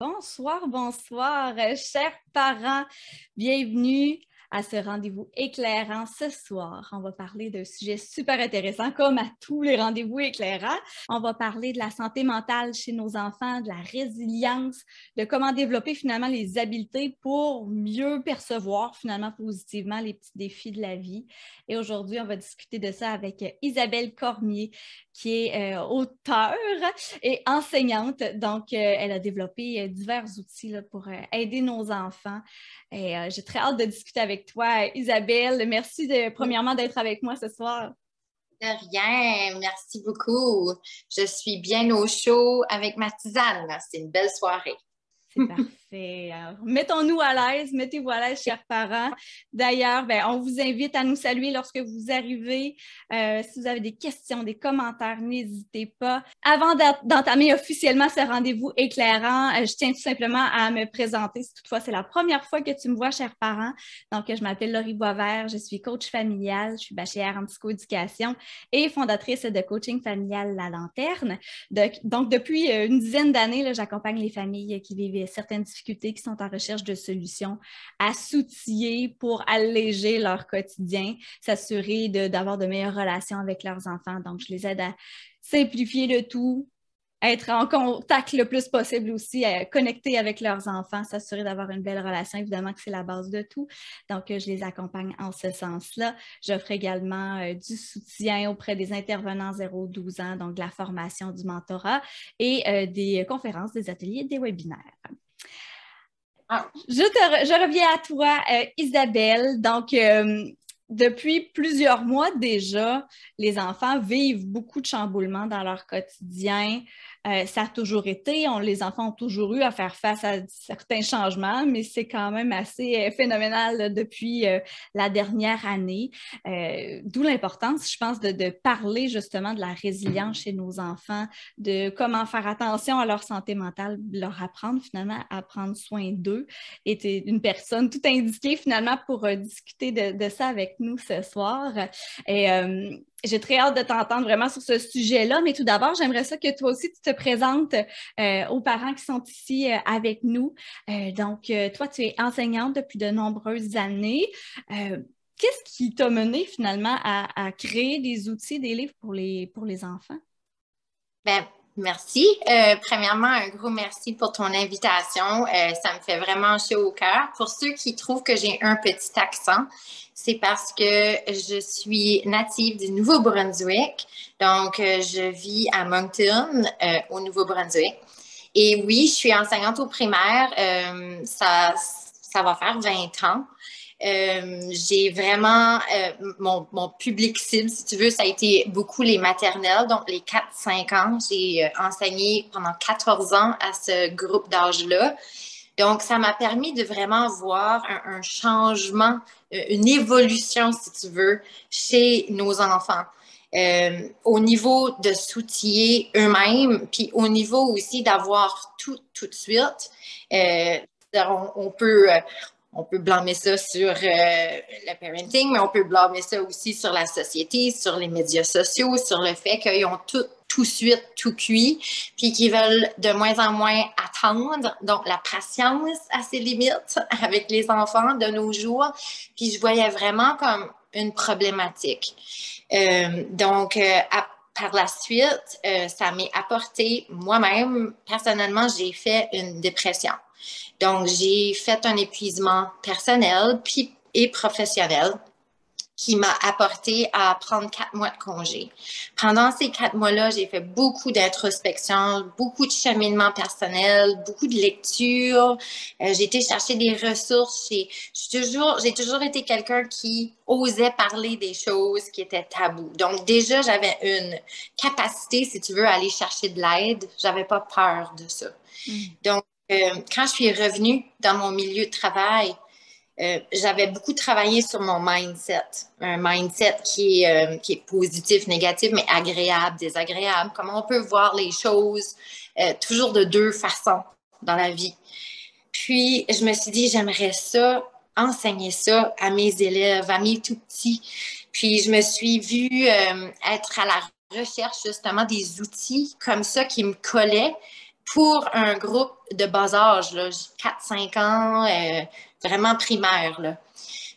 Bonsoir, bonsoir, chers parents. Bienvenue à ce rendez-vous éclairant ce soir. On va parler d'un sujet super intéressant, comme à tous les rendez-vous éclairants. On va parler de la santé mentale chez nos enfants, de la résilience, de comment développer finalement les habiletés pour mieux percevoir finalement positivement les petits défis de la vie. Et aujourd'hui, on va discuter de ça avec Isabelle Cormier, qui est auteure et enseignante. Donc, elle a développé divers outils là, pour aider nos enfants. Et j'ai très hâte de discuter avec toi, Isabelle. Merci premièrement d'être avec moi ce soir. De rien, merci beaucoup. Je suis bien au chaud avec ma tisane. C'est une belle soirée. C'est parfait. Alors, mettons-nous à l'aise, mettez-vous à l'aise, chers parents. D'ailleurs, on vous invite à nous saluer lorsque vous arrivez. Si vous avez des questions, des commentaires, n'hésitez pas. Avant d'entamer officiellement ce rendez-vous éclairant, je tiens tout simplement à me présenter. Si toutefois, c'est la première fois que tu me vois, chers parents. Donc, je m'appelle Laurie Boisvert, je suis coach familial, je suis bachelière en psychoéducation et fondatrice de Coaching familial La Lanterne. Donc, depuis une dizaine d'années, là, j'accompagne les familles qui vivent certaines difficultés, qui sont en recherche de solutions à s'outiller pour alléger leur quotidien, s'assurer d'avoir de meilleures relations avec leurs enfants. Donc, je les aide à simplifier le tout, être en contact le plus possible aussi, connecter avec leurs enfants, s'assurer d'avoir une belle relation. Évidemment que c'est la base de tout. Donc, je les accompagne en ce sens-là. J'offre également du soutien auprès des intervenants 0-12 ans, donc de la formation, du mentorat et des conférences, des ateliers, des webinaires. Je reviens à toi, Isabelle. Donc, depuis plusieurs mois déjà, les enfants vivent beaucoup de chamboulements dans leur quotidien. Ça a toujours été, les enfants ont toujours eu à faire face à certains changements, mais c'est quand même assez phénoménal là, depuis la dernière année. D'où l'importance, je pense, de parler justement de la résilience chez nos enfants, de comment faire attention à leur santé mentale, leur apprendre finalement à prendre soin d'eux. Et tu es une personne tout indiquée finalement pour discuter de ça avec nous ce soir. Et j'ai très hâte de t'entendre vraiment sur ce sujet-là, mais tout d'abord, j'aimerais ça que toi aussi, tu te présentes aux parents qui sont ici avec nous. Donc, toi, tu es enseignante depuis de nombreuses années. Qu'est-ce qui t'a mené finalement à créer des outils, des livres pour les enfants? Ben, merci. Premièrement, un gros merci pour ton invitation. Ça me fait vraiment chaud au cœur. Pour ceux qui trouvent que j'ai un petit accent, c'est parce que je suis native du Nouveau-Brunswick. Donc, je vis à Moncton, au Nouveau-Brunswick. Et oui, je suis enseignante au primaire. Ça va faire 20 ans. J'ai vraiment mon public cible, si tu veux, ça a été beaucoup les maternelles, donc les 4-5 ans. J'ai enseigné pendant 14 ans à ce groupe d'âge-là. Donc, ça m'a permis de vraiment voir un changement, une évolution, si tu veux, chez nos enfants. Au niveau de s'outiller eux-mêmes, puis au niveau aussi d'avoir tout de suite. On peut blâmer ça sur le parenting, mais on peut blâmer ça aussi sur la société, sur les médias sociaux, sur le fait qu'ils ont tout de suite, tout cuit, puis qu'ils veulent de moins en moins attendre. Donc, la patience a ses limites avec les enfants de nos jours. Puis, je voyais vraiment comme une problématique. Par la suite, ça m'est apporté, moi-même, personnellement, j'ai fait une dépression. Donc, j'ai fait un épuisement personnel et professionnel qui m'a apporté à prendre 4 mois de congé. Pendant ces 4 mois-là, j'ai fait beaucoup d'introspection, beaucoup de cheminement personnel, beaucoup de lecture. J'ai été chercher des ressources. J'ai toujours été quelqu'un qui osait parler des choses qui étaient tabous. Donc, déjà, j'avais une capacité, si tu veux, à aller chercher de l'aide. J'avais pas peur de ça. Donc, quand je suis revenue dans mon milieu de travail, j'avais beaucoup travaillé sur mon mindset. Un mindset qui est positif, négatif, mais agréable, désagréable. Comment on peut voir les choses toujours de 2 façons dans la vie. Puis, je me suis dit, j'aimerais ça, enseigner ça à mes élèves, à mes tout-petits. Puis, je me suis vue être à la recherche justement des outils comme ça qui me collaient, pour un groupe de bas âge, là, 4-5 ans, vraiment primaire, là.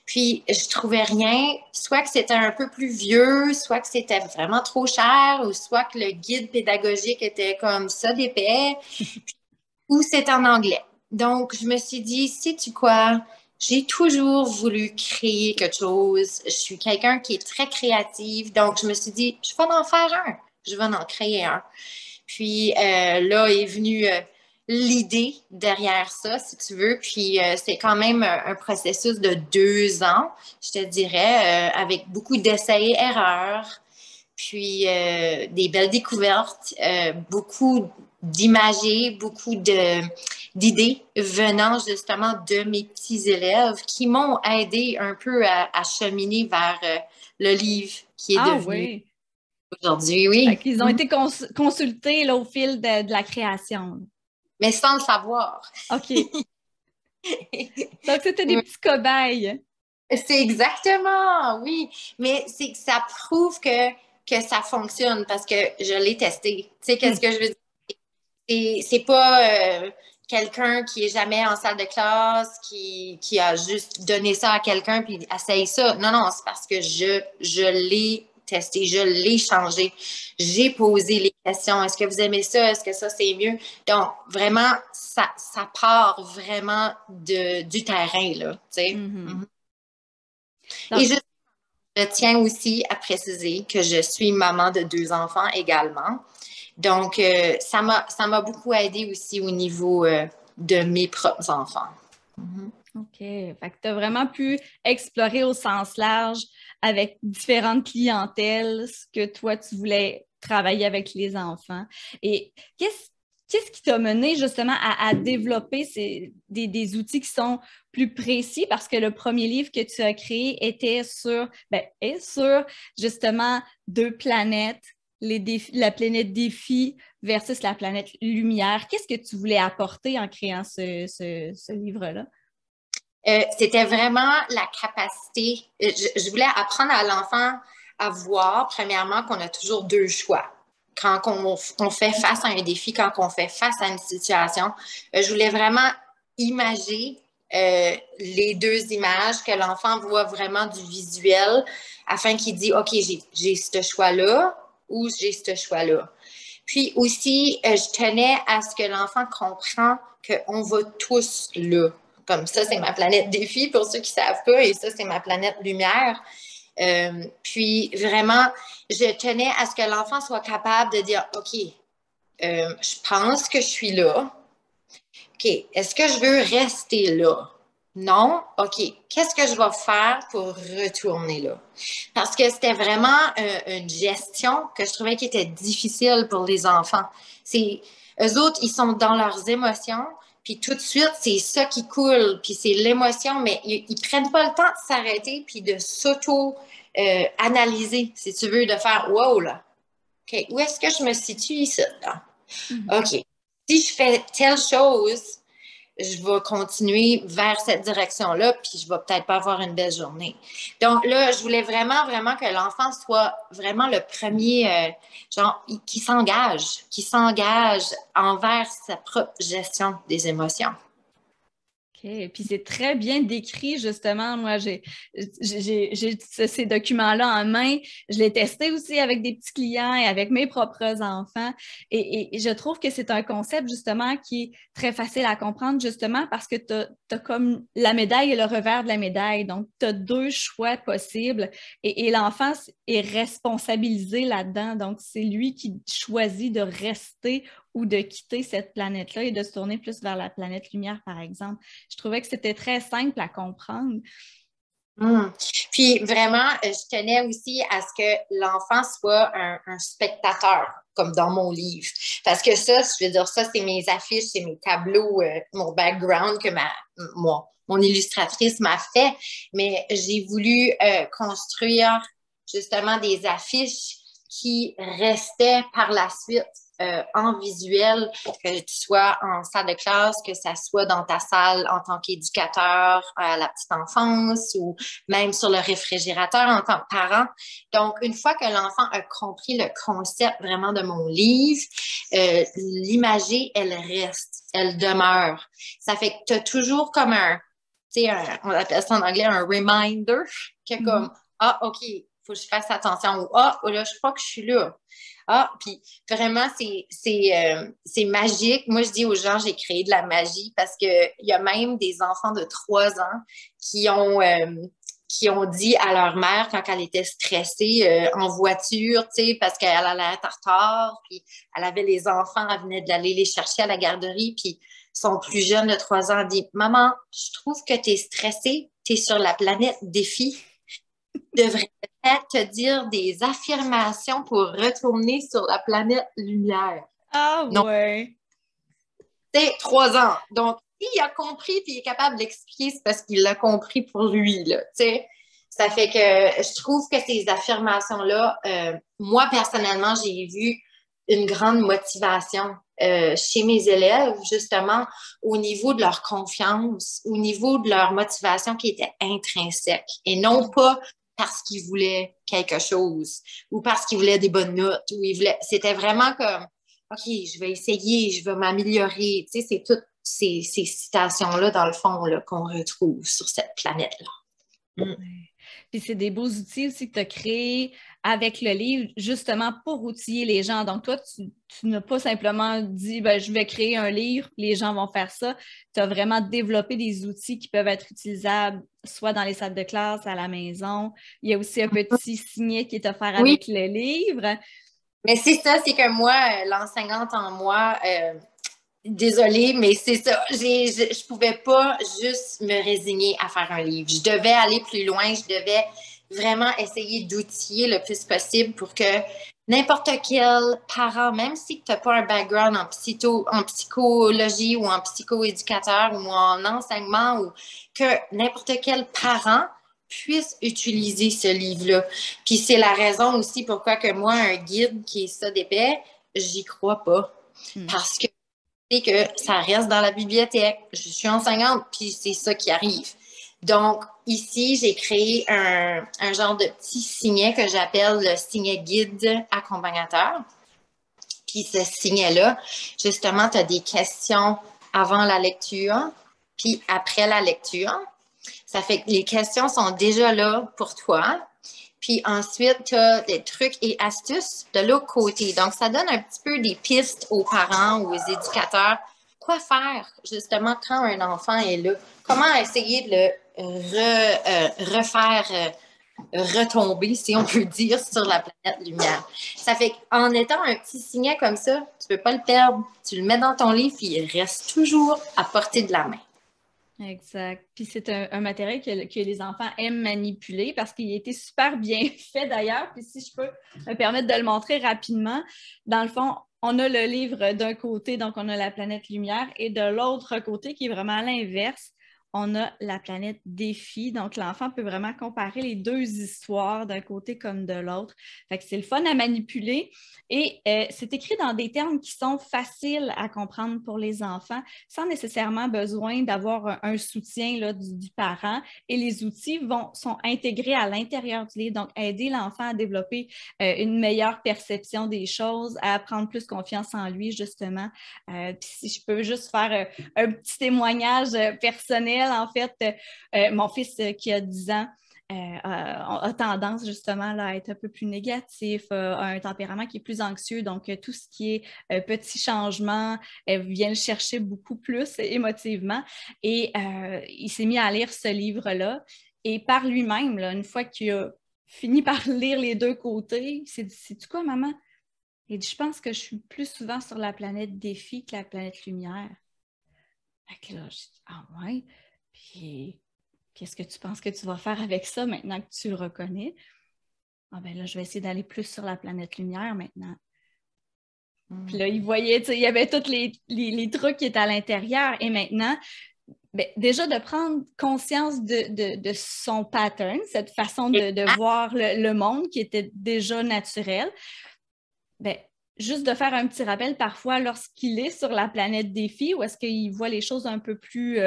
Puis, je trouvais rien, soit que c'était un peu plus vieux, soit que c'était vraiment trop cher, ou soit que le guide pédagogique était comme ça d'épais, ou c'est en anglais. Donc, je me suis dit, sais-tu quoi? J'ai toujours voulu créer quelque chose. Je suis quelqu'un qui est très créative. Donc, je me suis dit, je vais en faire un. Je vais en créer un. Puis là est venue l'idée derrière ça, si tu veux. Puis c'est quand même un processus de 2 ans, je te dirais, avec beaucoup d'essais-erreurs, puis des belles découvertes, beaucoup d'images, beaucoup d'idées venant justement de mes petits élèves qui m'ont aidé un peu à cheminer vers le livre qui est Ah devenu oui. aujourd'hui, Fait oui. qu'ils ont été consultés là, au fil de la création. Mais sans le savoir. OK. Donc, c'était des petits cobayes. C'est exactement, oui. Mais c'est que ça prouve que ça fonctionne parce que je l'ai testé. Tu sais, qu'est-ce que je veux dire? C'est pas quelqu'un qui est jamais en salle de classe, qui a juste donné ça à quelqu'un puis essaye ça. Non, non, c'est parce que je l'ai testé, je l'ai changé. J'ai posé les questions. Est-ce que vous aimez ça? Est-ce que ça, c'est mieux? Donc, vraiment, ça part vraiment du terrain, là, tu sais. Mhm. Et Donc, je tiens aussi à préciser que je suis maman de 2 enfants également. Donc, ça m'a beaucoup aidé aussi au niveau de mes propres enfants. Mhm. OK. Fait que tu as vraiment pu explorer au sens large avec différentes clientèles ce que toi, tu voulais travailler avec les enfants. Et qu'est-ce qui t'a mené justement à développer des outils qui sont plus précis? Parce que le premier livre que tu as créé était est sur justement 2 planètes, la planète défi versus la planète lumière. Qu'est-ce que tu voulais apporter en créant ce livre-là? C'était vraiment la capacité. Je voulais apprendre à l'enfant à voir, premièrement, qu'on a toujours 2 choix. Quand on fait face à un défi, quand on fait face à une situation, je voulais vraiment imager les 2 images, que l'enfant voit vraiment du visuel, afin qu'il dise, OK, j'ai ce choix-là ou j'ai ce choix-là. Puis aussi, je tenais à ce que l'enfant comprenne qu'on va tous là. Comme ça, c'est ma planète défi pour ceux qui ne savent pas, et ça, c'est ma planète lumière. Puis vraiment, je tenais à ce que l'enfant soit capable de dire, OK, je pense que je suis là. OK, est-ce que je veux rester là? Non? OK, qu'est-ce que je vais faire pour retourner là? Parce que c'était vraiment une gestion que je trouvais qui était difficile pour les enfants. Eux autres, ils sont dans leurs émotions, puis tout de suite, c'est ça qui coule, puis c'est l'émotion, mais ils prennent pas le temps de s'arrêter puis de s'auto-analyser, si tu veux, de faire wow, là. OK, où est-ce que je me situe ici, là? Mhm. OK, si je fais telle chose, je vais continuer vers cette direction-là, puis je vais peut-être pas avoir une belle journée. Donc là, je voulais vraiment, vraiment que l'enfant soit vraiment le premier, genre, qui s'engage envers sa propre gestion des émotions. OK. Puis c'est très bien décrit, justement. Moi, j'ai ces documents-là en main. Je l'ai testé aussi avec des petits clients et avec mes propres enfants. Et je trouve que c'est un concept, justement, qui est très facile à comprendre, justement, parce que tu as comme la médaille et le revers de la médaille. Donc, tu as 2 choix possibles et l'enfant est responsabilisé là-dedans. Donc, c'est lui qui choisit de rester ou de quitter cette planète-là et de se tourner plus vers la planète lumière, par exemple. Je trouvais que c'était très simple à comprendre. Mm. Puis vraiment, je tenais aussi à ce que l'enfant soit un spectateur, comme dans mon livre. Parce que ça, je veux dire, ça, c'est mes affiches, c'est mes tableaux, mon background que mon illustratrice m'a fait. Mais j'ai voulu construire justement des affiches qui restaient par la suite. en visuel, que tu sois en salle de classe, que ça soit dans ta salle en tant qu'éducateur à la petite enfance ou même sur le réfrigérateur en tant que parent. Donc, une fois que l'enfant a compris le concept vraiment de mon livre, l'imagerie, elle reste, elle demeure. Ça fait que tu as toujours comme on appelle ça en anglais un reminder, que comme, ah, OK, il faut que je fasse attention, ou ah, là, je crois que je suis là. Ah, puis vraiment, c'est magique. Moi, je dis aux gens, j'ai créé de la magie parce qu'il y a même des enfants de 3 ans qui ont dit à leur mère quand elle était stressée en voiture, tu sais, parce qu'elle allait être en retard, puis elle avait les enfants, elle venait d'aller les chercher à la garderie, puis son plus jeune de 3 ans dit « Maman, je trouve que tu es stressée, tu es sur la planète défi. Tu devrais peut-être te dire des affirmations pour retourner sur la planète lumière. » Ah ouais! C'est 3 ans. Donc, s'il a compris puis il est capable d'expliquer, c'est parce qu'il l'a compris pour lui, là, tu sais. Ça fait que je trouve que ces affirmations-là, moi, personnellement, j'ai vu une grande motivation chez mes élèves, justement, au niveau de leur confiance, au niveau de leur motivation qui était intrinsèque et non pas parce qu'ils voulaient quelque chose ou parce qu'ils voulaient des bonnes notes ou ils voulaient... C'était vraiment comme OK, je vais essayer, je vais m'améliorer. Tu sais, c'est toutes ces citations-là, dans le fond, là, qu'on retrouve sur cette planète-là. Mm. Puis c'est des beaux outils aussi que tu as créés avec le livre, justement pour outiller les gens. Donc, toi, tu n'as pas simplement dit ben, je vais créer un livre, les gens vont faire ça. Tu as vraiment développé des outils qui peuvent être utilisables soit dans les salles de classe, à la maison. Il y a aussi un petit signet qui est offert Oui, avec le livre. mais c'est ça, c'est que moi, l'enseignante en moi, désolée, mais c'est ça, je pouvais pas juste me résigner à faire un livre. Je devais aller plus loin, je devais vraiment essayer d'outiller le plus possible pour que n'importe quel parent, même si tu n'as pas un background en psychologie ou en psychoéducateur ou en enseignement, ou que n'importe quel parent puisse utiliser ce livre-là. Puis c'est la raison aussi pourquoi que moi, un guide qui est ça d'épais, j'y crois pas. Parce que c'est que ça reste dans la bibliothèque. Je suis enseignante, puis c'est ça qui arrive. Donc, ici, j'ai créé un genre de petit signet que j'appelle le signet guide accompagnateur. Puis ce signet-là, justement, tu as des questions avant la lecture, puis après la lecture. Ça fait que les questions sont déjà là pour toi. Puis ensuite, tu as des trucs et astuces de l'autre côté. Donc, ça donne un petit peu des pistes aux parents ou aux éducateurs. Quoi faire, justement, quand un enfant est là? Comment essayer de le refaire retomber, si on peut dire, sur la planète lumière. Ça fait qu'en étant un petit signet comme ça, tu ne peux pas le perdre. Tu le mets dans ton livre, puis il reste toujours à portée de la main. Exact. Puis c'est un matériel que les enfants aiment manipuler parce qu'il a été super bien fait d'ailleurs. Puis si je peux me permettre de le montrer rapidement, dans le fond, on a le livre d'un côté, donc on a la planète lumière, et de l'autre côté, qui est vraiment à l'inverse, on a la planète défi. Donc, l'enfant peut vraiment comparer les deux histoires d'un côté comme de l'autre. Fait que c'est le fun à manipuler et c'est écrit dans des termes qui sont faciles à comprendre pour les enfants sans nécessairement besoin d'avoir un soutien là, du parent. Et les outils sont intégrés à l'intérieur du livre, donc aider l'enfant à développer une meilleure perception des choses, à prendre plus confiance en lui, justement. Puis si je peux juste faire un petit témoignage personnel, en fait, mon fils qui a 10 ans a tendance justement là, à être un peu plus négatif, a un tempérament qui est plus anxieux, donc tout ce qui est petits changements vient le chercher beaucoup plus émotivement. Et il s'est mis à lire ce livre-là et par lui-même, là, une fois qu'il a fini par lire les deux côtés, il s'est dit, sais-tu quoi, maman? Il dit, je pense que je suis plus souvent sur la planète défi que la planète lumière. Fait que là, je dis, ah ouais? Puis, qu'est-ce que tu penses que tu vas faire avec ça maintenant que tu le reconnais? Ah ben là, je vais essayer d'aller plus sur la planète lumière maintenant. Puis là, il voyait, tu sais, il y avait tous les trucs qui étaient à l'intérieur. Et maintenant, ben, déjà de prendre conscience de son pattern, cette façon de voir le monde qui était déjà naturel, ben, juste de faire un petit rappel parfois lorsqu'il est sur la planète défi ou est-ce qu'il voit les choses un peu plus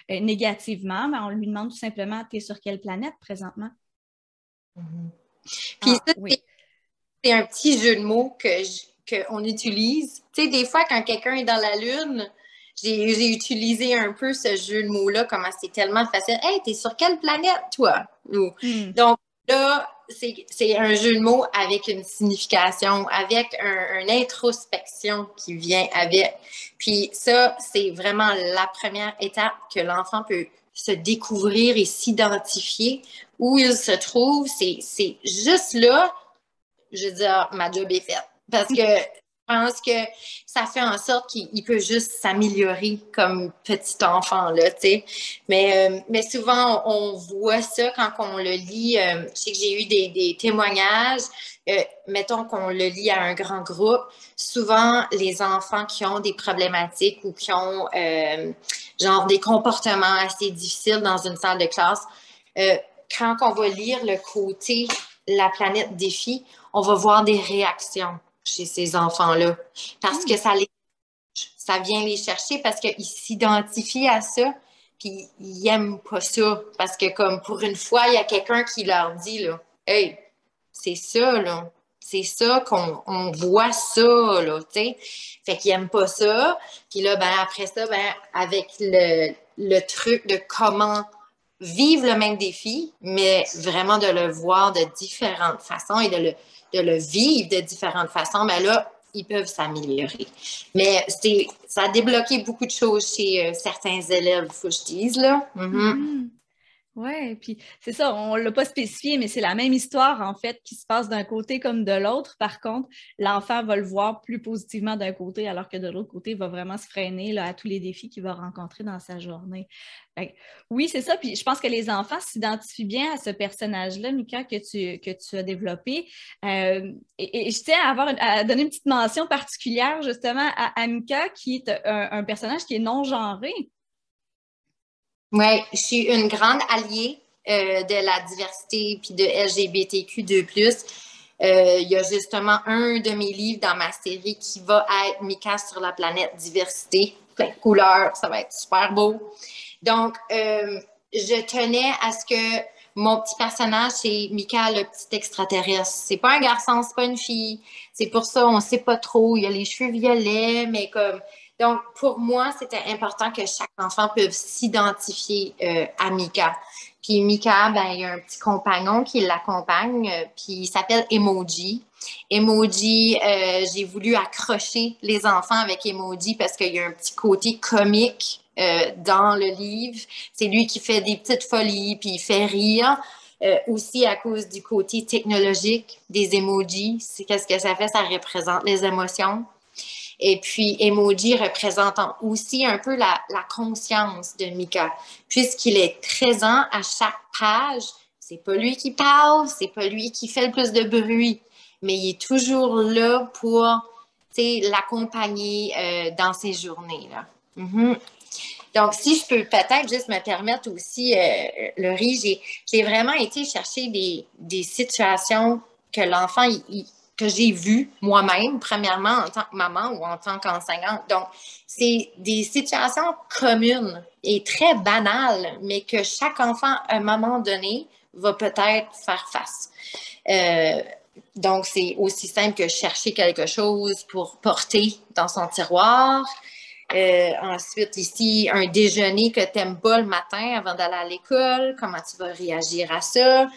négativement, mais on lui demande tout simplement, tu es sur quelle planète présentement? Puis Ah ça, oui. c'est un petit jeu de mots qu'on utilise. Tu sais, des fois, quand quelqu'un est dans la Lune, j'ai utilisé un peu ce jeu de mots-là, comment c'est tellement facile. Hey, t'es sur quelle planète, toi? Donc, là, c'est un jeu de mots avec une signification, avec une introspection qui vient avec. Puis ça, c'est vraiment la première étape que l'enfant peut se découvrir et s'identifier où il se trouve. C'est juste là, je veux dire, ma job est faite. Parce que je pense que ça fait en sorte qu'il peut juste s'améliorer comme petit enfant, là, tu sais. Mais souvent, on voit ça quand on le lit. Je sais que j'ai eu des témoignages, mettons qu'on le lit à un grand groupe. Souvent, les enfants qui ont des problématiques ou qui ont, genre, des comportements assez difficiles dans une salle de classe, quand on va lire le côté La planète défi, on va voir des réactions chez ces enfants-là parce que ça vient les chercher parce qu'ils s'identifient à ça puis ils n'aiment pas ça parce que comme pour une fois, il y a quelqu'un qui leur dit là, hey, c'est ça là, c'est ça qu'on voit ça là, tu sais. Fait qu'ils n'aiment pas ça. Puis là, ben après ça, ben avec le truc de comment vivre le même défi, mais vraiment de le voir de différentes façons et de le vivre de différentes façons, mais là, ils peuvent s'améliorer. Mais ça a débloqué beaucoup de choses chez certains élèves, il faut que je dise, là. Oui, puis c'est ça, on ne l'a pas spécifié, mais c'est la même histoire, en fait, qui se passe d'un côté comme de l'autre. Par contre, l'enfant va le voir plus positivement d'un côté, alors que de l'autre côté, il va vraiment se freiner là, à tous les défis qu'il va rencontrer dans sa journée. Oui, c'est ça. Puis je pense que les enfants s'identifient bien à ce personnage-là, Mika, que tu as développé. Et je tiens à donner une petite mention particulière, justement, à Mika, qui est un personnage qui est non-genré. Oui, je suis une grande alliée de la diversité puis de LGBTQ2+. Il y a justement un de mes livres dans ma série qui va être Mika sur la planète diversité. Plein de couleurs, ça va être super beau. Donc, je tenais à ce que mon petit personnage, c'est Mika, le petit extraterrestre. C'est pas un garçon, c'est pas une fille. C'est pour ça, on sait pas trop. Il y a les cheveux violets, mais comme donc, pour moi, c'était important que chaque enfant puisse s'identifier à Mika. Puis Mika, ben, il y a un petit compagnon qui l'accompagne, puis il s'appelle Emoji. Emoji, j'ai voulu accrocher les enfants avec Emoji parce qu'il y a un petit côté comique dans le livre. C'est lui qui fait des petites folies, puis il fait rire. Aussi à cause du côté technologique des emojis. Qu'est-ce que ça fait? Ça représente les émotions. Et puis, emoji représentant aussi un peu la conscience de Mika, puisqu'il est présent à chaque page. C'est pas lui qui parle, c'est pas lui qui fait le plus de bruit, mais il est toujours là pour l'accompagner dans ses journées-là. Donc, si je peux peut-être juste me permettre aussi, Laurie, j'ai vraiment été chercher des situations que l'enfant, que j'ai vues moi-même, premièrement en tant que maman ou en tant qu'enseignante. Donc, c'est des situations communes et très banales, mais que chaque enfant, à un moment donné, va peut-être faire face. Donc, c'est aussi simple que chercher quelque chose pour porter dans son tiroir. Ensuite, ici, un déjeuner que tu n'aimes pas le matin avant d'aller à l'école, comment tu vas réagir à ça?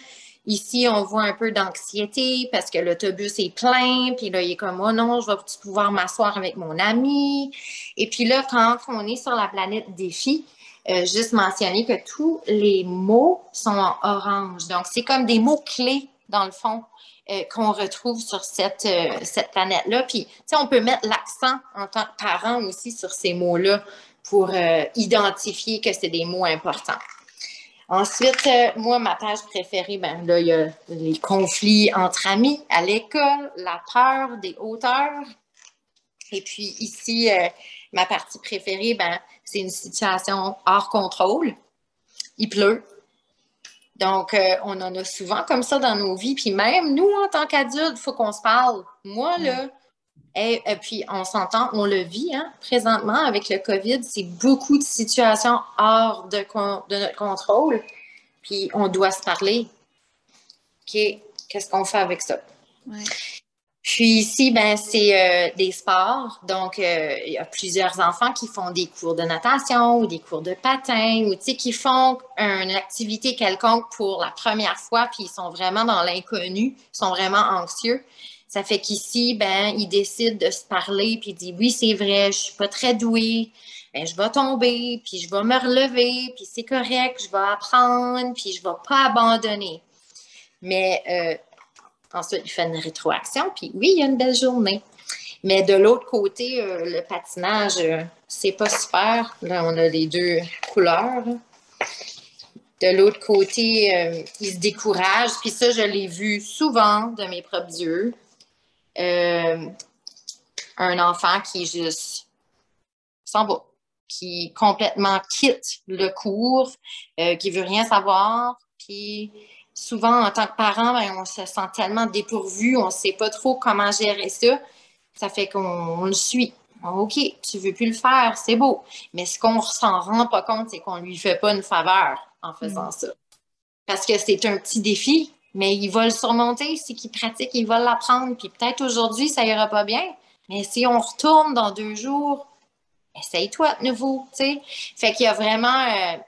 Ici, on voit un peu d'anxiété parce que l'autobus est plein, puis là, il est comme, oh non, je vais pouvoir m'asseoir avec mon ami. Et puis là, quand on est sur la planète défi, juste mentionner que tous les mots sont en orange. Donc, c'est comme des mots-clés, dans le fond, qu'on retrouve sur cette planète-là. Puis, tu sais, on peut mettre l'accent en tant que parent aussi sur ces mots-là pour identifier que c'est des mots importants. Ensuite, moi, ma page préférée, ben là, il y a les conflits entre amis à l'école, la peur des hauteurs. Et puis ici, ma partie préférée, ben, c'est une situation hors contrôle. Il pleut. Donc, on en a souvent comme ça dans nos vies. Puis même, nous, en tant qu'adultes, il faut qu'on se parle. Moi, là, Et puis, on s'entend, on le vit, hein, présentement avec le COVID, c'est beaucoup de situations hors de notre contrôle. Puis, on doit se parler. OK, qu'est-ce qu'on fait avec ça? Ouais. Puis ici, ben, c'est des sports. Donc, il y a plusieurs enfants qui font des cours de natation ou des cours de patin ou, tu sais, qui font une activité quelconque pour la première fois, puis ils sont vraiment dans l'inconnu, ils sont vraiment anxieux. Ça fait qu'ici, ben, ils décident de se parler, puis ils disent, oui, c'est vrai, je suis pas très douée, ben, je vais tomber, puis je vais me relever, puis c'est correct, je vais apprendre, puis je vais pas abandonner. Mais ensuite, il fait une rétroaction, puis oui, il y a une belle journée. Mais de l'autre côté, le patinage, c'est pas super. Là, on a les deux couleurs. De l'autre côté, il se décourage. Puis ça, je l'ai vu souvent de mes propres yeux. Un enfant qui juste s'en va, qui complètement quitte le cours, qui veut rien savoir. Puis souvent, en tant que parent, ben, on se sent tellement dépourvu, on ne sait pas trop comment gérer ça. Ça fait qu'on le suit. OK, tu veux plus le faire, c'est beau. Mais ce qu'on s'en rend pas compte, c'est qu'on lui fait pas une faveur en faisant ça. Parce que c'est un petit défi, mais il va le surmonter. C'est qu'il pratique, il va l'apprendre. Puis peut-être aujourd'hui, ça ira pas bien. Mais si on retourne dans 2 jours, essaye-toi de nouveau, tu sais. Fait qu'il y a vraiment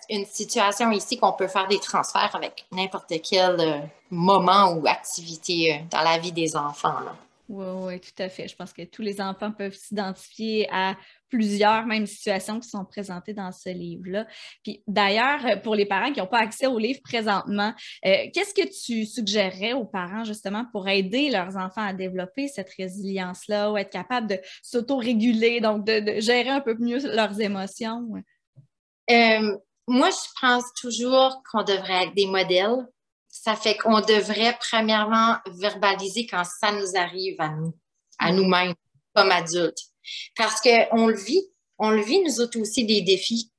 une situation ici qu'on peut faire des transferts avec n'importe quel moment ou activité dans la vie des enfants, là. Oui, oui, tout à fait. Je pense que tous les enfants peuvent s'identifier à plusieurs mêmes situations qui sont présentées dans ce livre-là. Puis d'ailleurs, pour les parents qui n'ont pas accès au livre présentement, qu'est-ce que tu suggérerais aux parents justement pour aider leurs enfants à développer cette résilience-là ou être capable de s'auto-réguler, donc de gérer un peu mieux leurs émotions? Moi, je pense toujours qu'on devrait être des modèles. Ça fait qu'on devrait, premièrement, verbaliser quand ça nous arrive à nous, à nous-mêmes, comme adultes. Parce qu'on le vit, nous autres aussi, des défis.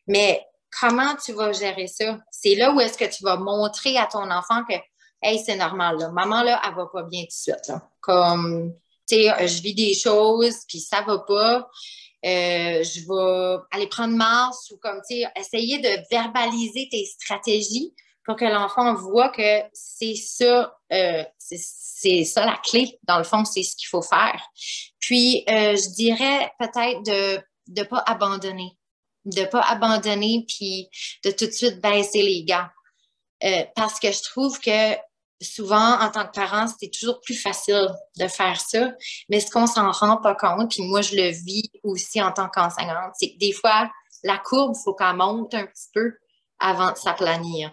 Mais comment tu vas gérer ça? C'est là où est-ce que tu vas montrer à ton enfant que, hey, c'est normal, là. Maman, là, elle va pas bien tout de suite, là. Comme, tu sais, je vis des choses, puis ça va pas. Je vais aller prendre masse ou comme, tu sais, essayer de verbaliser tes stratégies pour que l'enfant voit que c'est ça la clé. Dans le fond, c'est ce qu'il faut faire. Puis, je dirais peut-être de ne pas abandonner. De ne pas abandonner puis de tout de suite baisser les gants. Parce que je trouve que souvent, en tant que parent, c'est toujours plus facile de faire ça. Mais ce qu'on s'en rend pas compte, puis moi, je le vis aussi en tant qu'enseignante, c'est que des fois, la courbe, il faut qu'elle monte un petit peu avant de s'aplanir.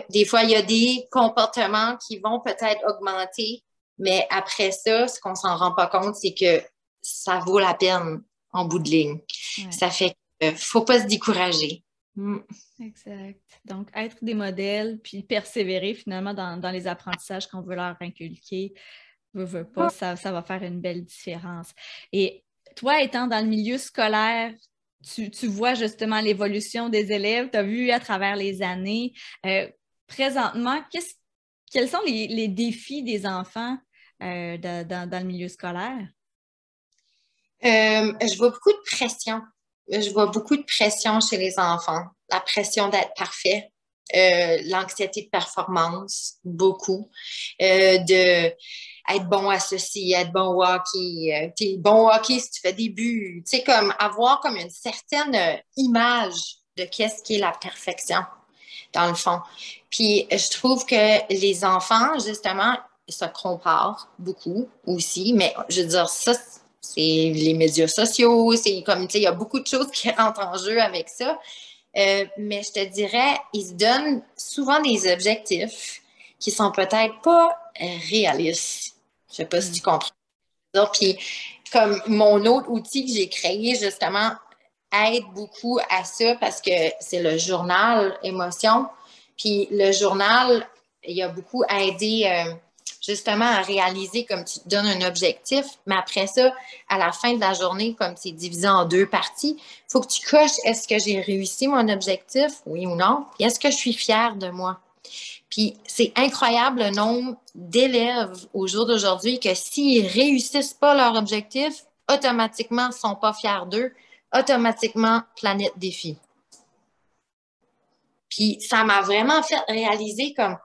Des fois, il y a des comportements qui vont peut-être augmenter, mais après ça, ce qu'on s'en rend pas compte, c'est que ça vaut la peine en bout de ligne. Ouais. Ça fait qu'il ne faut pas se décourager. Exact. Donc, être des modèles, puis persévérer finalement dans les apprentissages qu'on veut leur inculquer, veut pas, ça va faire une belle différence. Et toi, étant dans le milieu scolaire, tu vois justement l'évolution des élèves, tu as vu à travers les années. Présentement, quels sont les défis des enfants dans le milieu scolaire? Je vois beaucoup de pression. Je vois beaucoup de pression chez les enfants. La pression d'être parfait, l'anxiété de performance, beaucoup. De être bon à ceci, être bon au hockey. T'es bon au hockey si tu fais des buts. Tu sais, comme avoir comme une certaine image de qu'est-ce qui est la perfection, dans le fond. Puis, je trouve que les enfants, justement, se comparent beaucoup aussi. Mais je veux dire, ça, c'est les médias sociaux, c'est comme, tu sais, il y a beaucoup de choses qui rentrent en jeu avec ça. Mais je te dirais, ils se donnent souvent des objectifs qui sont peut-être pas réalistes. Je sais pas si tu comprends. Puis, comme mon autre outil que j'ai créé, justement, aide beaucoup à ça parce que c'est le journal Émotion. Puis, le journal, il a beaucoup aidé justement à réaliser comme tu te donnes un objectif, mais après ça, à la fin de la journée, comme c'est divisé en 2 parties, il faut que tu coches est-ce que j'ai réussi mon objectif, oui ou non, et est-ce que je suis fière de moi. Puis c'est incroyable le nombre d'élèves au jour d'aujourd'hui que s'ils réussissent pas leur objectif, automatiquement, ils sont pas fiers d'eux, automatiquement, planète défi. Puis ça m'a vraiment fait réaliser comme,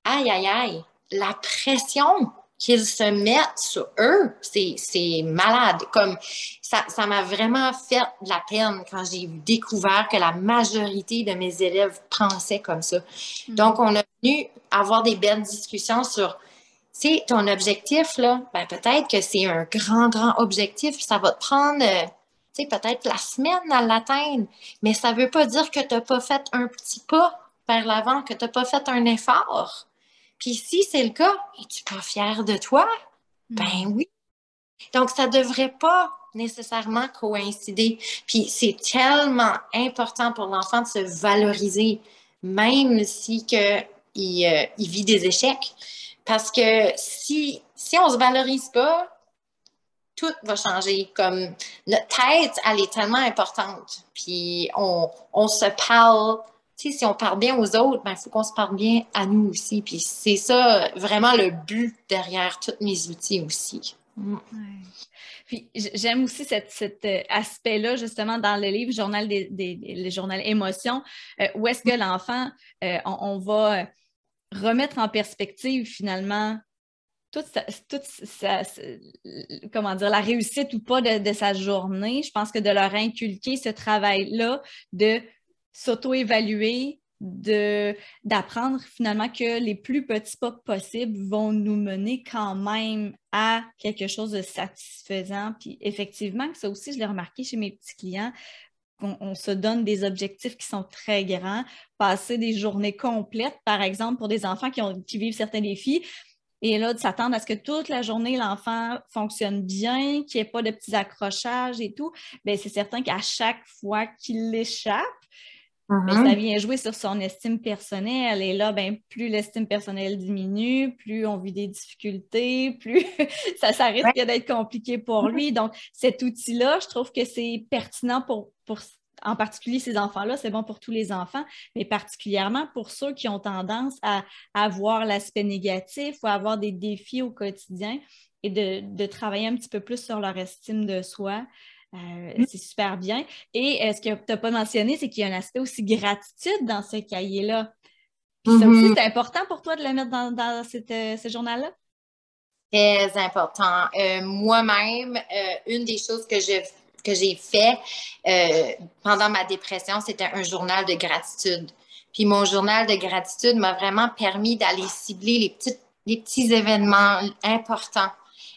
aïe, aïe, aïe, la pression qu'ils se mettent sur eux, c'est malade. Comme ça m'a vraiment fait de la peine quand j'ai découvert que la majorité de mes élèves pensaient comme ça. Donc, on a venu avoir des belles discussions sur, tu sais, ton objectif, là, ben, peut-être que c'est un grand, grand objectif, ça va te prendre, tu sais, peut-être la semaine à l'atteindre, mais ça veut pas dire que tu n'as pas fait un petit pas vers l'avant, que tu n'as pas fait un effort. Puis si c'est le cas, es-tu pas fière de toi? Ben oui. Donc, ça devrait pas nécessairement coïncider. Puis c'est tellement important pour l'enfant de se valoriser, même si il vit des échecs. Parce que si on se valorise pas, tout va changer. Comme notre tête, elle est tellement importante. Puis on se parle. Tu sais, si on parle bien aux autres, ben, il faut qu'on se parle bien à nous aussi. Puis c'est ça vraiment le but derrière tous mes outils aussi. Ouais. Puis j'aime aussi cet aspect-là, justement, dans le livre Journal le journal Émotions, où est-ce que l'enfant, on va remettre en perspective finalement comment dire, la réussite ou pas de sa journée. Je pense que de leur inculquer ce travail-là, de s'auto-évaluer, d'apprendre finalement que les plus petits pas possibles vont nous mener quand même à quelque chose de satisfaisant. Puis effectivement, ça aussi, je l'ai remarqué chez mes petits clients, on se donne des objectifs qui sont très grands, passer des journées complètes, par exemple, pour des enfants qui vivent certains défis. Et là, de s'attendre à ce que toute la journée, l'enfant fonctionne bien, qu'il n'y ait pas de petits accrochages et tout, bien, c'est certain qu'à chaque fois qu'il l'échappe, bien, ça vient jouer sur son estime personnelle. Et là, bien, plus l'estime personnelle diminue, plus on vit des difficultés, plus ça risque d'être compliqué pour lui. Donc, cet outil-là, je trouve que c'est pertinent pour en particulier ces enfants-là, c'est bon pour tous les enfants, mais particulièrement pour ceux qui ont tendance à avoir l'aspect négatif ou à avoir des défis au quotidien et de travailler un petit peu plus sur leur estime de soi. C'est super bien. Et ce que tu n'as pas mentionné, c'est qu'il y a un aspect aussi gratitude dans ce cahier-là. Puis ça aussi, c'est important pour toi de le mettre dans ce journal-là? Très important. Moi-même, une des choses que j'ai fait pendant ma dépression, c'était un journal de gratitude. Puis mon journal de gratitude m'a vraiment permis d'aller cibler les petits événements importants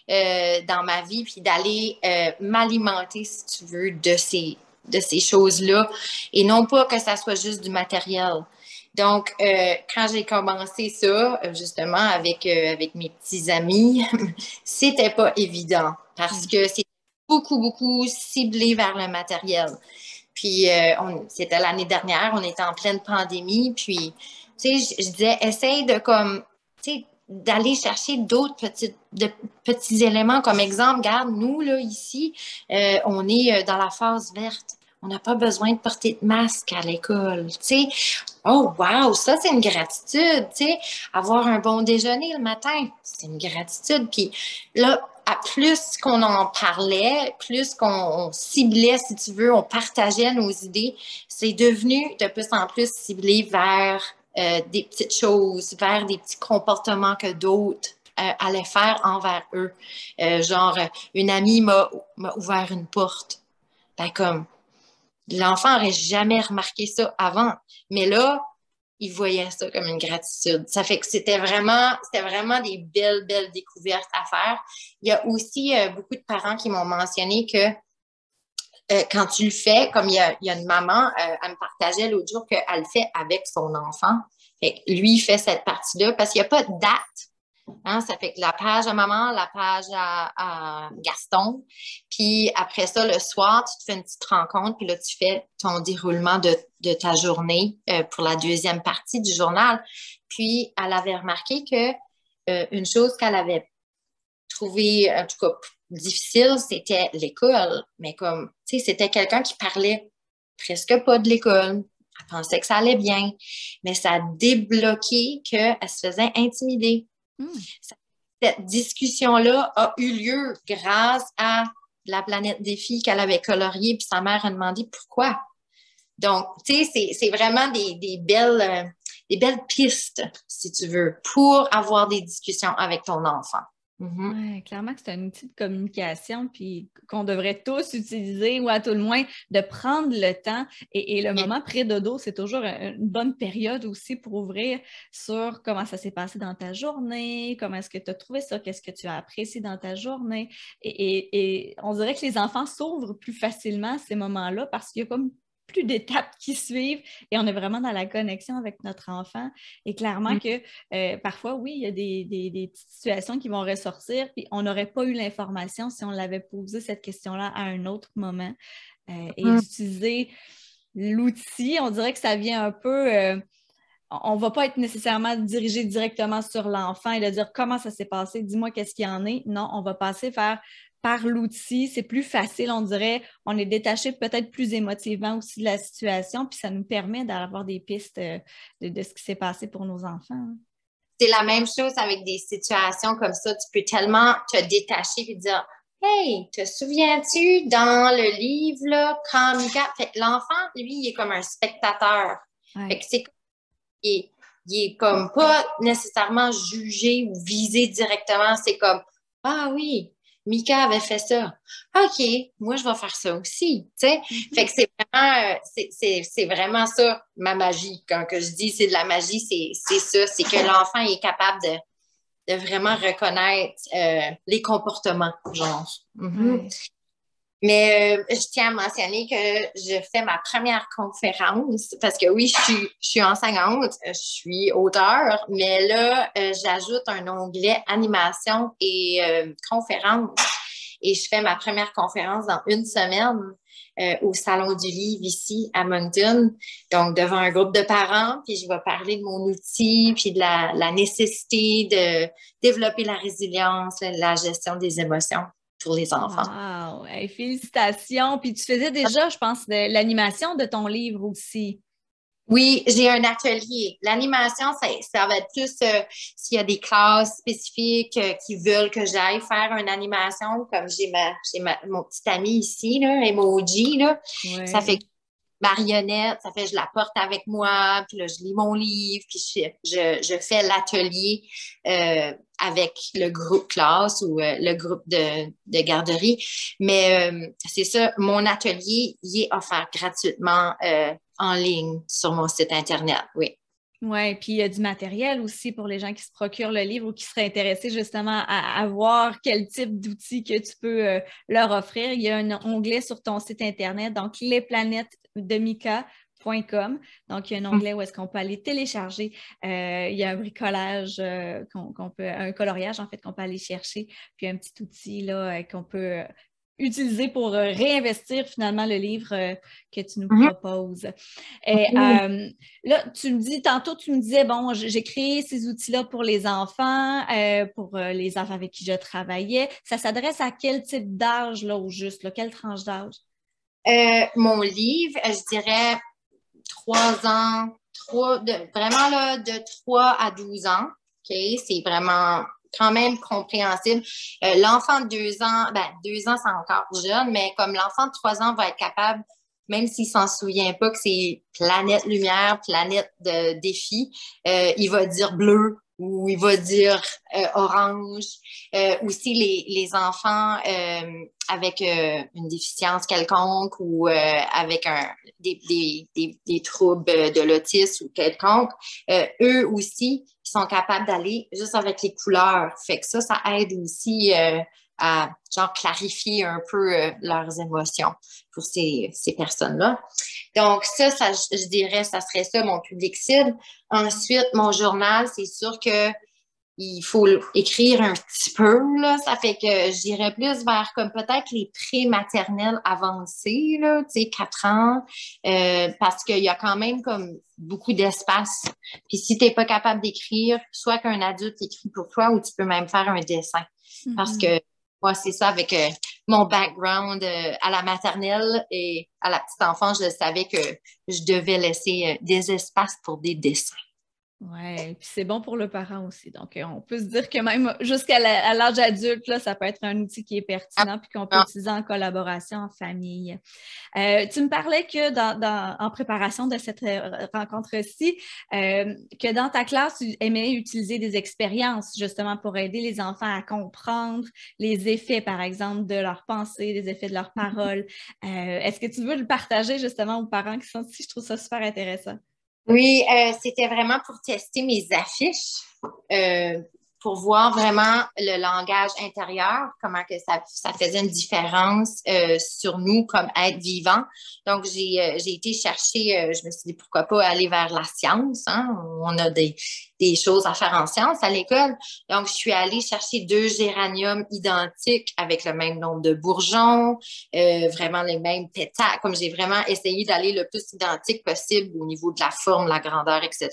dans ma vie, puis d'aller m'alimenter, si tu veux, de ces choses-là, et non pas que ça soit juste du matériel. Donc, quand j'ai commencé ça, justement, avec mes petits amis, c'était pas évident parce que c'est beaucoup, beaucoup ciblé vers le matériel. Puis, c'était l'année dernière, on était en pleine pandémie, puis, tu sais, je disais, essaye de comme, tu sais, d'aller chercher d'autres petits éléments. Comme exemple, regarde, nous, là, ici, on est dans la phase verte. On n'a pas besoin de porter de masque à l'école, tu sais. Oh, wow, ça, c'est une gratitude, tu sais. Avoir un bon déjeuner le matin, c'est une gratitude. Puis là, plus qu'on en parlait, plus qu'on ciblait, si tu veux, on partageait nos idées, c'est devenu de plus en plus ciblé vers des petites choses, vers des petits comportements que d'autres allaient faire envers eux. Genre, une amie m'a ouvert une porte. Ben, comme, l'enfant n'aurait jamais remarqué ça avant. Mais là, il voyait ça comme une gratitude. Ça fait que c'était vraiment des belles, belles découvertes à faire. Il y a aussi beaucoup de parents qui m'ont mentionné que quand tu le fais, comme il y a une maman, elle me partageait l'autre jour qu'elle le fait avec son enfant. Fait que lui, il fait cette partie-là parce qu'il n'y a pas de date. Hein, ça fait que la page à maman, la page à Gaston. Puis après ça, le soir, tu te fais une petite rencontre, puis là, tu fais ton déroulement de ta journée pour la deuxième partie du journal. Puis, elle avait remarqué que une chose qu'elle avait trouvée, en tout cas, difficile, c'était l'école. Mais comme, tu sais, c'était quelqu'un qui parlait presque pas de l'école. Elle pensait que ça allait bien, mais ça a débloqué qu'elle se faisait intimider. Hmm. Cette discussion-là a eu lieu grâce à la planète défi qu'elle avait coloriée, puis sa mère a demandé pourquoi. Donc, tu sais, c'est vraiment des belles pistes, si tu veux, pour avoir des discussions avec ton enfant. Oui, clairement que c'est un outil de communication puis qu'on devrait tous utiliser ou à tout le moins de prendre le temps. Et le moment pré-dodo, c'est toujours une bonne période aussi pour ouvrir sur comment ça s'est passé dans ta journée, comment est-ce que tu as trouvé ça, qu'est-ce que tu as apprécié dans ta journée. Et on dirait que les enfants s'ouvrent plus facilement à ces moments-là parce qu'il y a comme plus d'étapes qui suivent et on est vraiment dans la connexion avec notre enfant. Et clairement que parfois, oui, il y a des petites situations qui vont ressortir, puis on n'aurait pas eu l'information si on l'avait posé cette question-là à un autre moment. Et d'utiliser l'outil, on dirait que ça vient un peu... on ne va pas être nécessairement dirigé directement sur l'enfant et de dire comment ça s'est passé, dis-moi qu'est-ce qu'il y en est. Non, on va passer par l'outil. C'est plus facile, on dirait. On est détaché peut-être plus émotivement aussi de la situation, puis ça nous permet d'avoir des pistes de ce qui s'est passé pour nos enfants. C'est la même chose avec des situations comme ça. Tu peux tellement te détacher et dire hey, te souviens-tu dans le livre, là, quand Mika. Fait que l'enfant, lui, il est comme un spectateur. Ouais. Fait que c'est il est comme pas nécessairement jugé ou visé directement. C'est comme ah oui, Mika avait fait ça. OK, moi, je vais faire ça aussi. Tu sais? Fait que c'est vraiment ça, ma magie. Quand que je dis c'est de la magie, c'est ça. C'est que l'enfant est capable de vraiment reconnaître les comportements, genre. Ouais. Mais je tiens à mentionner que je fais ma première conférence parce que oui, je suis enseignante, je suis auteure, mais là, j'ajoute un onglet animation et conférence. Et je fais ma première conférence dans une semaine au Salon du Livre ici à Moncton, donc devant un groupe de parents, puis je vais parler de mon outil, puis de la nécessité de développer la résilience, la gestion des émotions pour les enfants. Wow! Hey, félicitations! Puis tu faisais déjà, je pense, de l'animation de ton livre aussi. Oui, j'ai un atelier. L'animation, ça va être plus s'il y a des classes spécifiques qui veulent que j'aille faire une animation, comme mon petit ami ici, là, Emoji, là. Ouais. Ça fait marionnette, ça fait je la porte avec moi, puis là, je lis mon livre, puis je fais l'atelier avec le groupe classe ou le groupe de garderie. Mais c'est ça, mon atelier, il est offert gratuitement en ligne sur mon site Internet, oui. Oui, puis il y a du matériel aussi pour les gens qui se procurent le livre ou qui seraient intéressés justement à voir quel type d'outils que tu peux leur offrir. Il y a un onglet sur ton site Internet, donc lesplanètesdemika.com. Donc, il y a un onglet où est-ce qu'on peut aller télécharger. Il y a un bricolage un coloriage en fait qu'on peut aller chercher, puis un petit outil là, qu'on peut utiliser pour réinvestir finalement le livre que tu nous proposes. Et là, tantôt tu me disais, bon, j'ai créé ces outils-là pour les enfants avec qui je travaillais. Ça s'adresse à quel type d'âge, là, au juste, là, quelle tranche d'âge? Mon livre, je dirais 3 ans, vraiment là, de 3 à 12 ans. OK? C'est vraiment quand même compréhensible. L'enfant de 2 ans, 2 ans, c'est encore jeune, mais comme l'enfant de 3 ans va être capable, même s'il s'en souvient pas que c'est planète lumière, planète de défi, il va dire bleu ou il va dire orange. Aussi, les enfants avec une déficience quelconque ou avec des troubles de l'autisme ou quelconque, eux aussi, ils sont capables d'aller juste avec les couleurs. Fait que ça aide aussi à genre clarifier un peu leurs émotions pour ces personnes-là. Donc, je dirais, ça serait ça, mon public cible. Ensuite, mon journal, c'est sûr que il faut écrire un petit peu, là. Ça fait que j'irais plus vers comme peut-être les pré-maternelles avancées, là, tu sais, 4 ans, parce qu'il y a quand même comme beaucoup d'espace. Puis si t'es pas capable d'écrire, soit qu'un adulte écrit pour toi ou tu peux même faire un dessin. Parce que moi, c'est ça avec mon background à la maternelle et à la petite enfance, je savais que je devais laisser des espaces pour des dessins. Oui, puis c'est bon pour le parent aussi. Donc, on peut se dire que même jusqu'à l'âge adulte, là, ça peut être un outil qui est pertinent puis qu'on peut utiliser en collaboration, en famille. Tu me parlais que en préparation de cette rencontre-ci, que dans ta classe, tu aimais utiliser des expériences justement pour aider les enfants à comprendre les effets, par exemple, de leurs pensées, les effets de leurs paroles. Est-ce que tu veux le partager justement aux parents qui sont ici? Je trouve ça super intéressant. Oui, c'était vraiment pour tester mes affiches, pour voir vraiment le langage intérieur, comment que ça faisait une différence sur nous comme êtres vivants. Donc, j'ai été chercher, je me suis dit pourquoi pas aller vers la science, hein? On a des choses à faire en sciences à l'école. Donc, je suis allée chercher 2 géraniums identiques avec le même nombre de bourgeons, vraiment les mêmes pétales, comme j'ai vraiment essayé d'aller le plus identique possible au niveau de la forme, la grandeur, etc.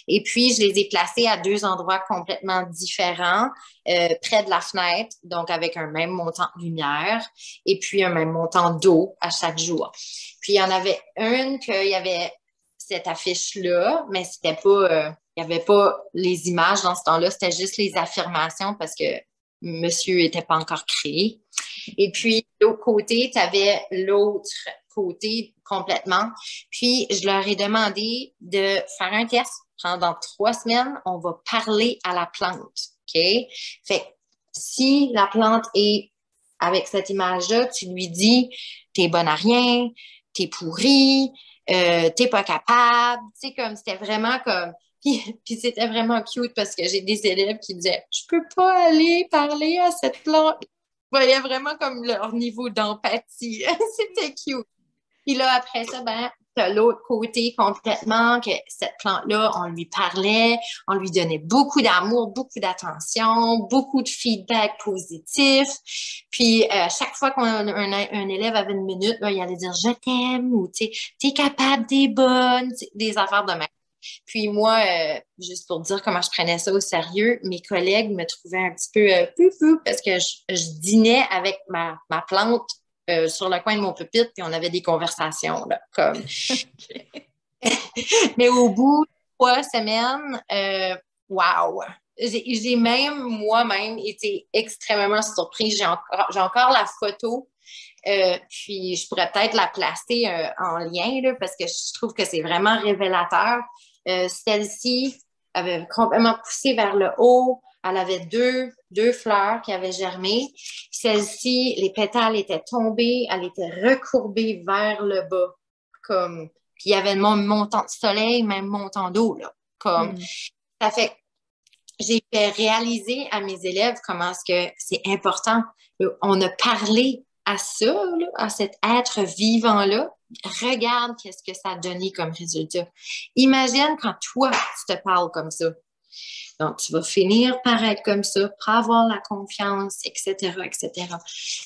Et puis, je les ai placés à 2 endroits complètement différents, près de la fenêtre, donc avec un même montant de lumière et puis un même montant d'eau à chaque jour. Puis, il y en avait une qu'il y avait cette affiche-là, mais c'était pas... il n'y avait pas les images dans ce temps-là, c'était juste les affirmations parce que monsieur n'était pas encore créé. Et puis, de l'autre côté, tu avais l'autre côté complètement. Puis, je leur ai demandé de faire un test. Pendant 3 semaines, on va parler à la plante. OK? Fait que si la plante est avec cette image-là, tu lui dis, t'es bonne à rien, t'es pourri, t'es pas capable. Tu sais, comme c'était vraiment comme. Puis c'était vraiment cute parce que j'ai des élèves qui disaient, je peux pas aller parler à cette plante. Je voyais vraiment comme leur niveau d'empathie. C'était cute. Puis là, après ça, ben, t'as l'autre côté complètement que cette plante-là, on lui parlait, on lui donnait beaucoup d'amour, beaucoup d'attention, beaucoup de feedback positif. Puis, chaque fois un élève avait une minute, ben, il allait dire je t'aime ou t'es capable, t'es bonne, des affaires de même. Puis moi, juste pour dire comment je prenais ça au sérieux, mes collègues me trouvaient un petit peu fou parce que je dînais avec ma plante sur le coin de mon pupitre, puis on avait des conversations, là, comme... Mais au bout de 3 semaines, wow! J'ai même moi-même été extrêmement surprise. J'ai encore la photo, puis je pourrais peut-être la placer en lien, là, parce que je trouve que c'est vraiment révélateur. Celle-ci avait complètement poussé vers le haut. Elle avait deux fleurs qui avaient germé. Celle-ci, les pétales étaient tombés, elle était recourbée vers le bas. Comme, puis il y avait le même montant de soleil, même montant d'eau, là. Comme, ça fait, j'ai fait réaliser à mes élèves comment est-ce que c'est important. On a parlé à ça, là, à cet être vivant-là. Regarde qu'est-ce que ça a donné comme résultat. Imagine quand toi, tu te parles comme ça. Donc, tu vas finir par être comme ça, pour avoir la confiance, etc., etc.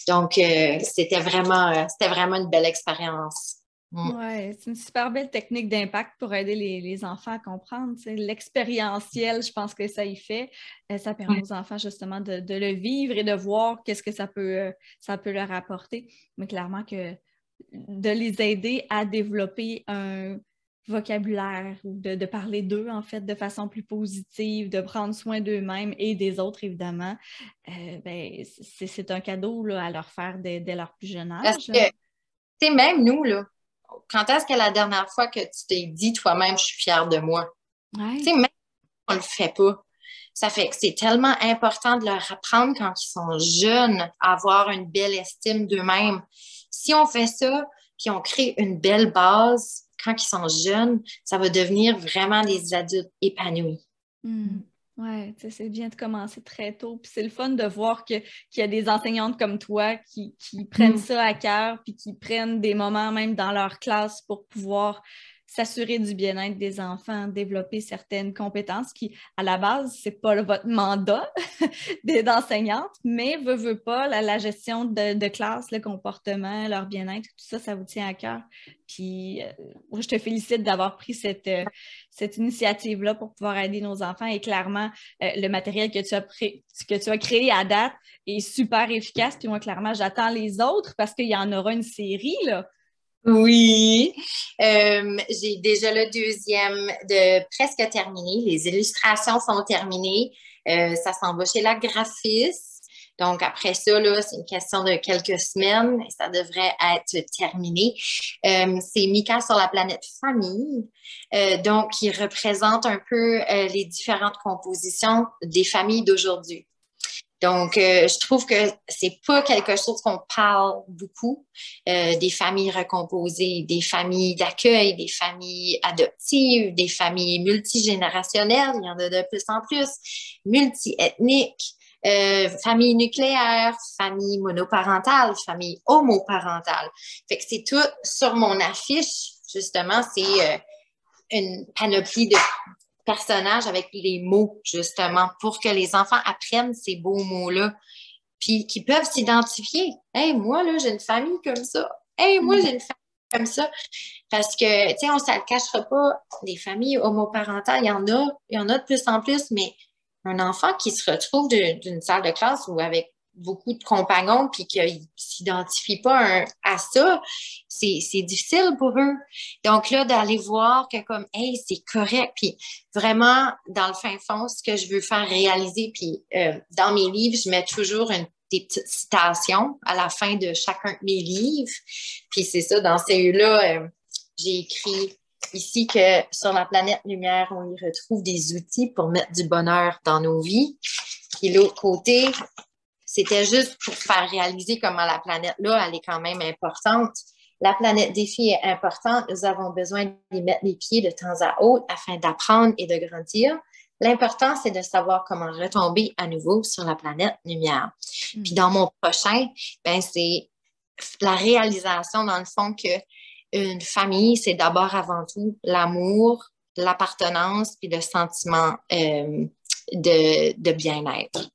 Donc, c'était vraiment une belle expérience. Oui, c'est une super belle technique d'impact pour aider les enfants à comprendre. L'expérientiel, je pense que ça y fait. Ça permet aux enfants justement de le vivre et de voir qu'est-ce que ça peut leur apporter. Mais clairement que de les aider à développer un vocabulaire ou de parler d'eux, en fait, de façon plus positive, de prendre soin d'eux-mêmes et des autres, évidemment, ben, c'est un cadeau là, à leur faire dès leur plus jeune Parce âge. que, tu sais, même nous, là, quand est-ce que la dernière fois que tu t'es dit toi-même, je suis fière de moi? Ouais. Tu sais, même si on le fait pas. Ça fait que c'est tellement important de leur apprendre quand ils sont jeunes à avoir une belle estime d'eux-mêmes. Si on fait ça, puis on crée une belle base quand ils sont jeunes, ça va devenir vraiment des adultes épanouis. Oui, c'est bien de commencer très tôt. Puis c'est le fun de voir qu'il y a des enseignantes comme toi qui prennent ça à cœur puis qui prennent des moments même dans leur classe pour pouvoir s'assurer du bien-être des enfants, développer certaines compétences qui, à la base, c'est pas votre mandat d'enseignante, mais veut pas, la gestion de classe, le comportement, leur bien-être, tout ça, ça vous tient à cœur. Puis, je te félicite d'avoir pris cette initiative-là pour pouvoir aider nos enfants. Et clairement, le matériel que tu as créé à date est super efficace. Puis moi, clairement, j'attends les autres parce qu'il y en aura une série, là. Oui, j'ai déjà le deuxième de presque terminé. Les illustrations sont terminées. Ça s'en va chez la graphiste. Donc, après ça, là, c'est une question de quelques semaines et ça devrait être terminé. C'est Mika sur la planète famille, donc qui représente un peu les différentes compositions des familles d'aujourd'hui. Donc, je trouve que c'est pas quelque chose qu'on parle beaucoup, des familles recomposées, des familles d'accueil, des familles adoptives, des familles multigénérationnelles, il y en a de plus en plus, multiethniques, famille nucléaire, famille monoparentale, famille homoparentale. Fait que c'est tout sur mon affiche, justement, c'est une panoplie de personnages avec les mots, justement, pour que les enfants apprennent ces beaux mots-là, puis qu'ils peuvent s'identifier. Hey, moi, là, j'ai une famille comme ça. Hey, moi, j'ai une famille comme ça. Parce que, tu sais, on ne se le cachera pas, des familles homoparentales, il y en a de plus en plus, mais un enfant qui se retrouve d'une salle de classe ou avec beaucoup de compagnons puis qu'ils ne s'identifient pas à ça, c'est difficile pour eux. Donc là, d'aller voir que comme, hey, c'est correct. Puis vraiment, dans le fin fond, ce que je veux faire réaliser, puis dans mes livres, je mets toujours des petites citations à la fin de chacun de mes livres. Puis c'est ça, dans celui-là, j'ai écrit ici que sur la planète Lumière, on y retrouve des outils pour mettre du bonheur dans nos vies. Puis l'autre côté, c'était juste pour faire réaliser comment la planète-là, elle est quand même importante. La planète défi est importante. Nous avons besoin d'y mettre les pieds de temps à autre afin d'apprendre et de grandir. L'important, c'est de savoir comment retomber à nouveau sur la planète Lumière. Puis dans mon prochain, ben c'est la réalisation, dans le fond, que une famille, c'est d'abord avant tout l'amour, l'appartenance, puis le sentiment de bien-être.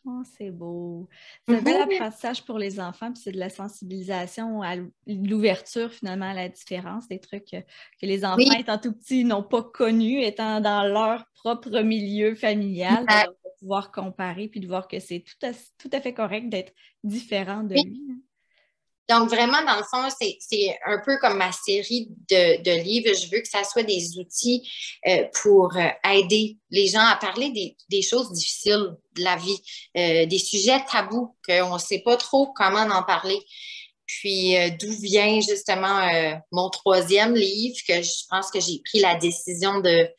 Oh, c'est beau. C'est un bel apprentissage pour les enfants, puis c'est de la sensibilisation à l'ouverture finalement à la différence, des trucs que les enfants, étant tout petits, n'ont pas connus, étant dans leur propre milieu familial, de pouvoir comparer puis de voir que c'est tout à fait correct d'être différent de lui. Donc, vraiment, dans le fond, c'est un peu comme ma série de livres. Je veux que ça soit des outils pour aider les gens à parler des choses difficiles de la vie, des sujets tabous qu'on ne sait pas trop comment en parler. Puis, d'où vient justement mon troisième livre, que je pense que j'ai pris la décision de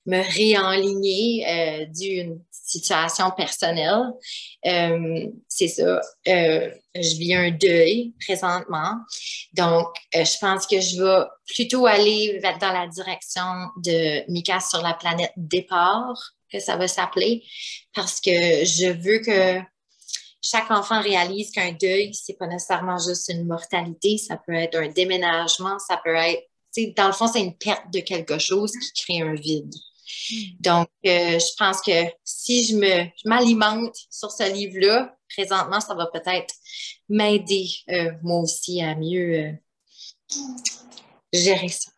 me réenligner d'une situation personnelle. C'est ça. Je vis un deuil présentement. Donc, je pense que je vais plutôt aller dans la direction de Mika sur la planète départ, que ça va s'appeler, parce que je veux que chaque enfant réalise qu'un deuil, c'est pas nécessairement juste une mortalité, ça peut être un déménagement, ça peut être, dans le fond, c'est une perte de quelque chose qui crée un vide. Donc, je pense que si je m'alimente sur ce livre-là, présentement, ça va peut-être m'aider, moi aussi, à mieux gérer ça.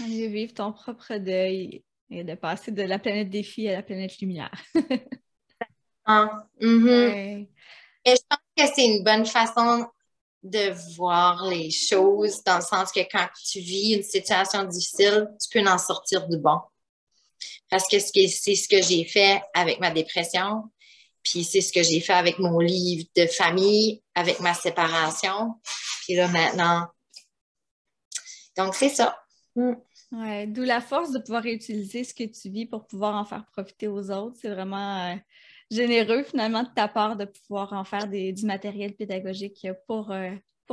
À mieux vivre ton propre deuil et de passer de la planète défi à la planète lumière. Ouais. Et je pense que c'est une bonne façon de voir les choses, dans le sens que quand tu vis une situation difficile, tu peux en sortir du bon. Parce que c'est ce que j'ai fait avec ma dépression, puis c'est ce que j'ai fait avec mon livre de famille, avec ma séparation, puis là maintenant. Donc, c'est ça. Ouais, d'où la force de pouvoir réutiliser ce que tu vis pour pouvoir en faire profiter aux autres. C'est vraiment généreux finalement de ta part de pouvoir en faire du matériel pédagogique pour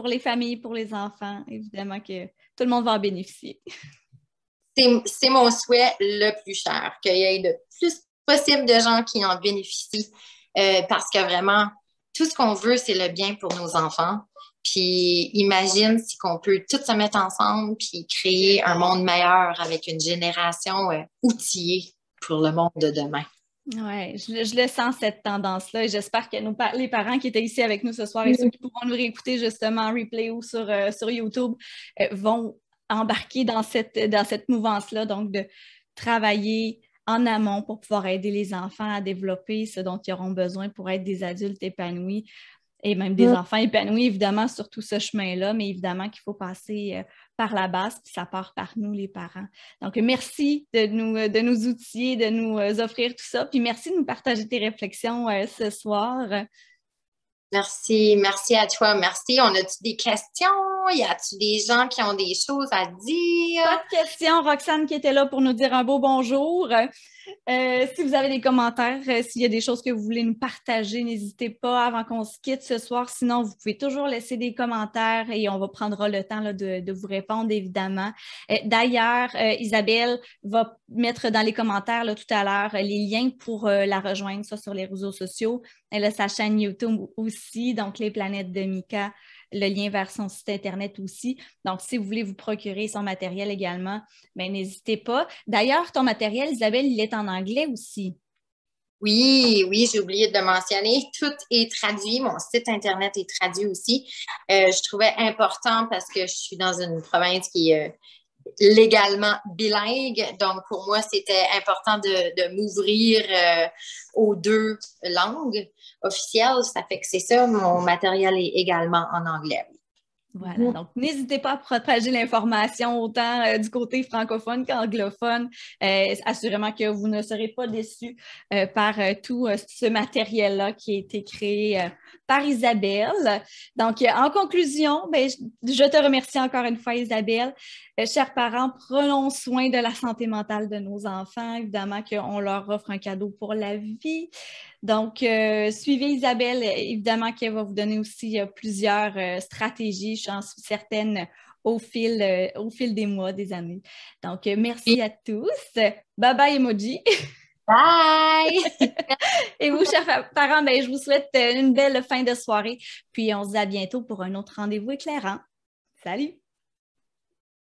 les familles, pour les enfants. Évidemment que tout le monde va en bénéficier. C'est mon souhait le plus cher, qu'il y ait le plus possible de gens qui en bénéficient parce que vraiment, tout ce qu'on veut, c'est le bien pour nos enfants. Puis imagine si qu'on peut tous se mettre ensemble puis créer un monde meilleur avec une génération outillée pour le monde de demain. Oui, je le sens cette tendance-là et j'espère que les parents qui étaient ici avec nous ce soir et ceux qui pourront nous réécouter justement en replay ou sur YouTube vont embarquer dans cette mouvance-là, donc de travailler en amont pour pouvoir aider les enfants à développer ce dont ils auront besoin pour être des adultes épanouis et même des enfants épanouis, évidemment, sur tout ce chemin-là, mais évidemment qu'il faut passer par la base, puis ça part par nous, les parents. Donc, merci de nous outiller, de nous offrir tout ça, puis merci de nous partager tes réflexions ce soir. Merci à toi, merci. On a-tu des questions? Y a-tu des gens qui ont des choses à dire? Pas de questions, Roxane qui était là pour nous dire un beau bonjour. Si vous avez des commentaires, s'il y a des choses que vous voulez nous partager, n'hésitez pas avant qu'on se quitte ce soir. Sinon, vous pouvez toujours laisser des commentaires et on prendra le temps là, de vous répondre, évidemment. D'ailleurs, Isabelle va mettre dans les commentaires là, tout à l'heure les liens pour la rejoindre, ça sur les réseaux sociaux. Elle a sa chaîne YouTube aussi, donc Les Planètes de Mika, le lien vers son site Internet aussi. Donc, si vous voulez vous procurer son matériel également, bien, n'hésitez pas. D'ailleurs, ton matériel, Isabelle, il est en anglais aussi. Oui, j'ai oublié de mentionner. Tout est traduit. Mon site Internet est traduit aussi. Je trouvais important parce que je suis dans une province qui est légalement bilingue. Donc, pour moi, c'était important de m'ouvrir aux deux langues officielles. Ça fait que c'est ça. Mon matériel est également en anglais. Voilà, donc n'hésitez pas à propager l'information autant du côté francophone qu'anglophone. Assurément que vous ne serez pas déçus par tout ce matériel-là qui a été créé par Isabelle. Donc, en conclusion, ben, je te remercie encore une fois, Isabelle. Chers parents, prenons soin de la santé mentale de nos enfants. Évidemment qu'on leur offre un cadeau pour la vie. Donc, suivez Isabelle, évidemment qu'elle va vous donner aussi plusieurs stratégies, j'en suis certaine, au fil des mois, des années. Donc, merci à tous. Bye bye emoji. Bye! Et vous, chers parents, ben, je vous souhaite une belle fin de soirée. Puis, on se dit à bientôt pour un autre rendez-vous éclairant. Salut!